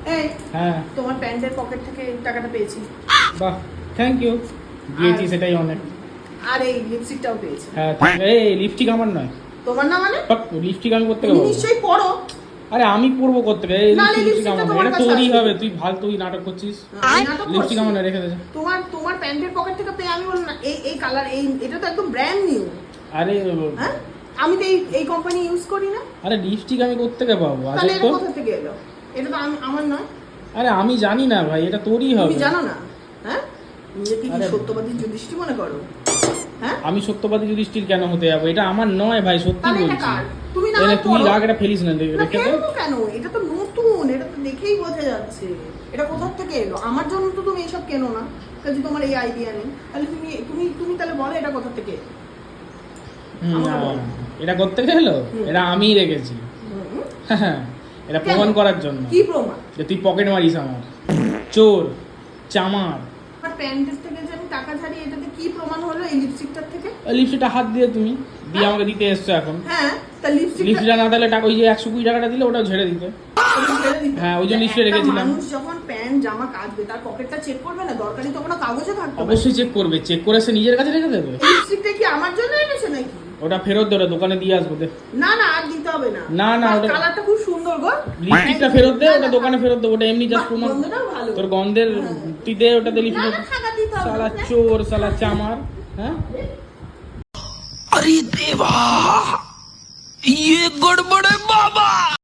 এই হ্যাঁ তোমার প্যান্টের পকেট থেকে টাকাটা পেয়েছি। বাহ থ্যাংক ইউ, দিয়েছি সেটাই অনেক। আর এই লিপস্টিকটাও পেয়েছি। হ্যাঁ এই লিপস্টিক আমার নয়। তোমার না মানে? লিপস্টিক আমি করতে তুমি পারবো? নিশ্চয়ই পড়ো। আরে আমি পড়বো করতে গেলে এই না, এই লিপস্টিক আমার লিপস্টিকটা নয়, এটা তোমার তোরই কাছে হবে, আছে। তুই তুই নাটক করছিস। আমি নাটক লিপস্টিক করছি। আমার নয়, রেখে দে। তোমার প্যান্টের পকেট থেকে পেয়ে আমি বললাম না এই কালার, এটা তো একদম ব্র্যান্ড নিউ। আরে হ্যাঁ, আমি তো এই কোম্পানি ইউজ করি না। আরে লিপস্টিক আমি করতে গে পাবো? তাহলে আজব এটা তো। কোথা থেকে এলো? এটা তো আমার নয়। আরে আমি জানি না ভাই, এটা তোরই হবে। তুমি জানো না? হ্যাঁ, নিজেকে কি আরে সত্যবাদী যুধিষ্ঠির মনে করো? হ্যাঁ, আমি সত্যবাদী যুধিষ্ঠির কেন হতে যাবো? এটা আমার নয় ভাই, সত্যি তাহলে এটা বলছি। কার? তুমি না তুই পড়ো। রাগ, এটা ফেলিস না, না, রেখে দে। ফেলবো কেন? এটা তো নতুন, এটা তো দেখেই বোঝা যাচ্ছে। এটা কোথা থেকে এলো? আমার জন্য তো তুমি এসব কেনো না, কাজে তোমার এই আইডিয়া নেই। তাহলে তুমি তাহলে বলো এটা কোথা থেকে? আমাকে বলো। এটা করতে গেলো, হুম। এটা আমিই রেখেছি। হ্যাঁ, এটা কেন? প্রমাণ করার জন্য কি প্রমাণ? যে তুই পকেট মারিস আমার, চোর, চামার। আমার প্যান্টের থেকে যে আমি টাকা ঝাড়ি, এটাতে কি প্রমাণ হলো এই লিপস্টিকটার থেকে? লিপস্টিকটা হাত দিয়ে তুমি দিয়ে আমাকে দিতে এসছো এখন। হ্যাঁ, তা লিপস্টিকটা লিপস্টিকটা না দিলে টাকা, ওই যে 120 টাকাটা দিলে ওটাও ঝেড়ে দিতে। হ্যাঁ, ওই জন্য লিস্টে রেখেছিলাম। মানুষ যখন প্যান্ট জামা কাটবে তার পকেটটা চেক করবে না? দরকারি তো কোনো কাগজে থাকতে হবে। অবশ্যই চেক করবে, চেক করে সে নিজের কাছে রেখে দেবে। লিপস্টিকটা কি আমার জন্য এনেছে নাকি? ওটা ফেরত দে, ওটা দোকানে দিয়ে আসবো দে। না না, আর দিতে হবে না। না, না, তার ওটা- কালারটা খুব সুন্দর গো। লিপস্টিকটা ফেরত দে, ওটা দোকানে ফেরত দে, ওটা এমনি জাস্ট বাহ, প্রমাণ। গন্ধটাও ভালো। তোর গন্ধের তুই দে, ওটাতে না লিপস্টিক। না, টাকা দিতে হবে শালা না। চোর, শালা চামার। হ্যাঁ, अरे देवा, ये गड़बड़ है बाबा।